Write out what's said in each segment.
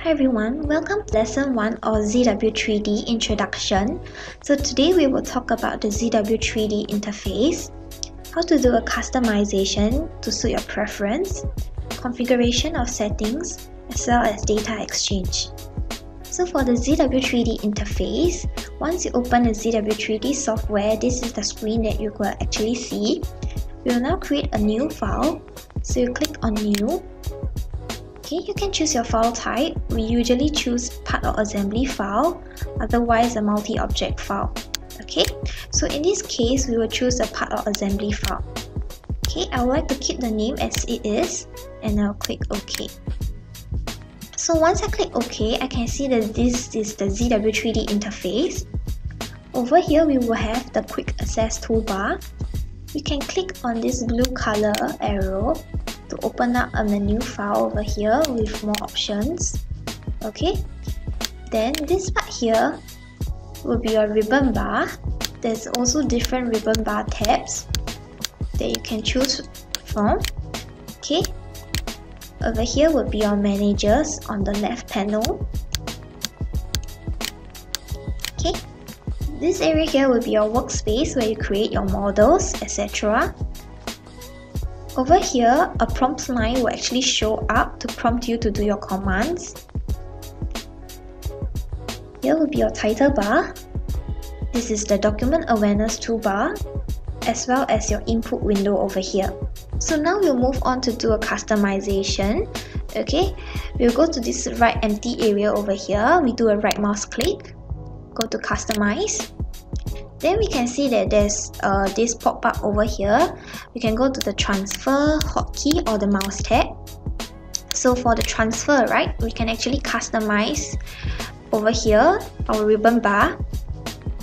Hi everyone, welcome to lesson 1 of ZW3D introduction. So today we will talk about the ZW3D interface, how to do a customization to suit your preference, configuration of settings, as well as data exchange. So for the ZW3D interface, once you open the ZW3D software, this is the screen that you will actually see. We will now create a new file. So you click on new. Okay, you can choose your file type. We usually choose part or assembly file, otherwise a multi-object file. Okay, so in this case, we will choose a part or assembly file. Okay, I would like to keep the name as it is, and I'll click OK. So once I click OK, I can see that this is the ZW3D interface. Over here, we will have the quick access toolbar. You can click on this blue color arrow to open up a menu file over here with more options. Okay, then this part here will be your ribbon bar. There's also different ribbon bar tabs that you can choose from. Okay, over here will be your managers on the left panel. Okay, this area here will be your workspace where you create your models, etc. Over here, a prompt line will actually show up to prompt you to do your commands. Here will be your title bar. This is the document awareness toolbar, as well as your input window over here. So now we'll move on to do a customization. Okay, we'll go to this right empty area over here. We do a right mouse click, go to customize. Then we can see that there's this pop-up over here. We can go to the transfer hotkey or the mouse tab. So for the transfer, right, we can actually customize over here our ribbon bar.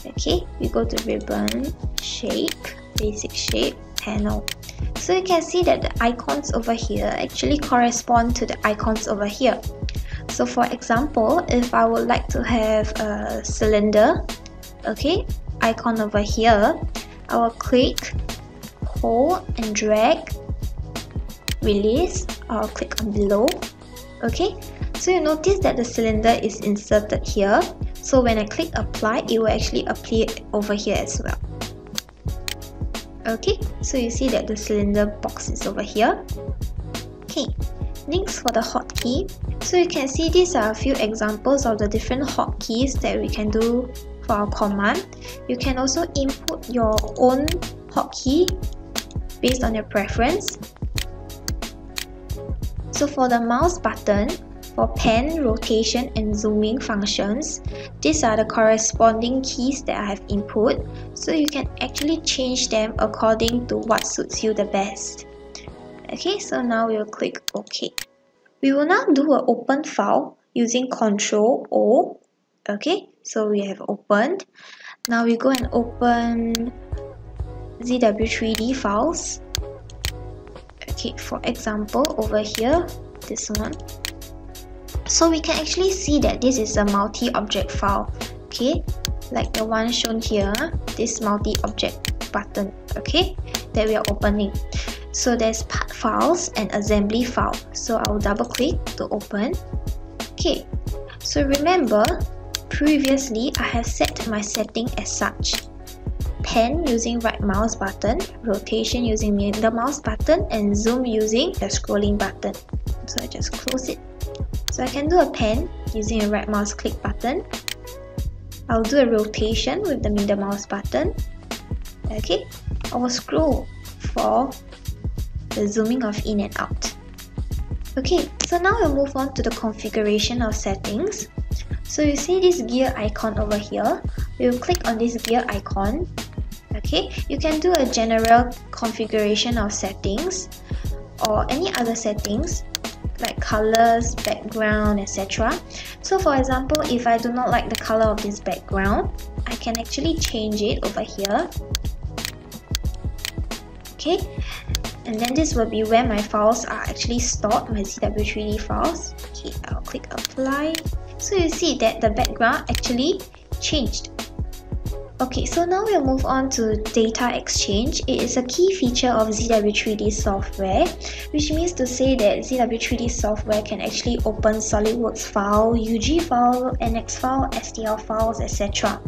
Okay, we go to ribbon, shape, basic shape, panel. So you can see that the icons over here actually correspond to the icons over here. So for example, if I would like to have a cylinder, okay, icon over here, I will click, hold and drag, release. I'll click on below. Okay, so you notice that the cylinder is inserted here. So when I click apply, it will actually appear over here as well. Okay, so you see that the cylinder box is over here. Okay, next for the hotkey. So you can see these are a few examples of the different hotkeys that we can do for our command. You can also input your own hotkey based on your preference. So for the mouse button, for pan, rotation and zooming functions, these are the corresponding keys that I have input. So you can actually change them according to what suits you the best. Okay, so now we'll click OK. We will now do an open file using Ctrl O. Okay, so we have opened. Now we go and open ZW3D files. Okay, for example, over here, this one. So we can actually see that this is a multi-object file. Okay, like the one shown here, this multi-object button, okay, that we are opening. So there's part files and assembly file. So I'll double click to open. Okay, so remember, previously I have set my setting as such: pan using right mouse button, rotation using middle mouse button, and zoom using the scrolling button. So I just close it. So I can do a pan using a right mouse click button. I'll do a rotation with the middle mouse button. Okay, I will scroll for the zooming of in and out. Okay, so now we'll move on to the configuration of settings. So you see this gear icon over here. We will click on this gear icon. Okay, you can do a general configuration of settings or any other settings like colors, background, etc. So for example, if I do not like the color of this background, I can actually change it over here. Okay, and then this will be where my files are actually stored, my ZW3D files. Okay, I'll click apply. So you see that the background actually changed. Okay, so now we'll move on to data exchange. It is a key feature of ZW3D software, which means to say that ZW3D software can actually open SolidWorks file, UG file, NX file, STL files, etc.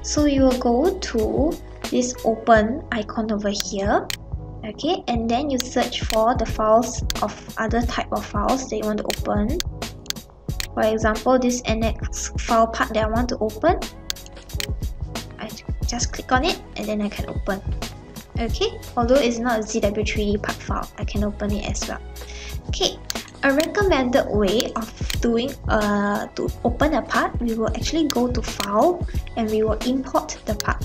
So you will go to this open icon over here, okay, and then you search for the files of other type of files that you want to open. For example, this NX file part that I want to open, I just click on it and then I can open. Okay, although it's not a ZW3D part file, I can open it as well. Okay, a recommended way of doing to open a part, we will actually go to file and we will import the part.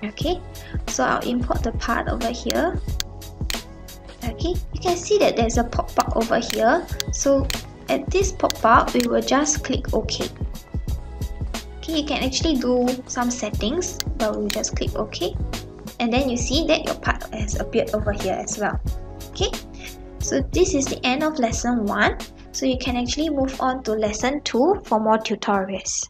Okay, so I'll import the part over here. Okay, you can see that there's a pop-up over here. So at this pop-up, we will just click OK. Okay, you can actually do some settings, but we'll just click OK. And then you see that your part has appeared over here as well. Okay, so this is the end of lesson 1. So you can actually move on to lesson 2 for more tutorials.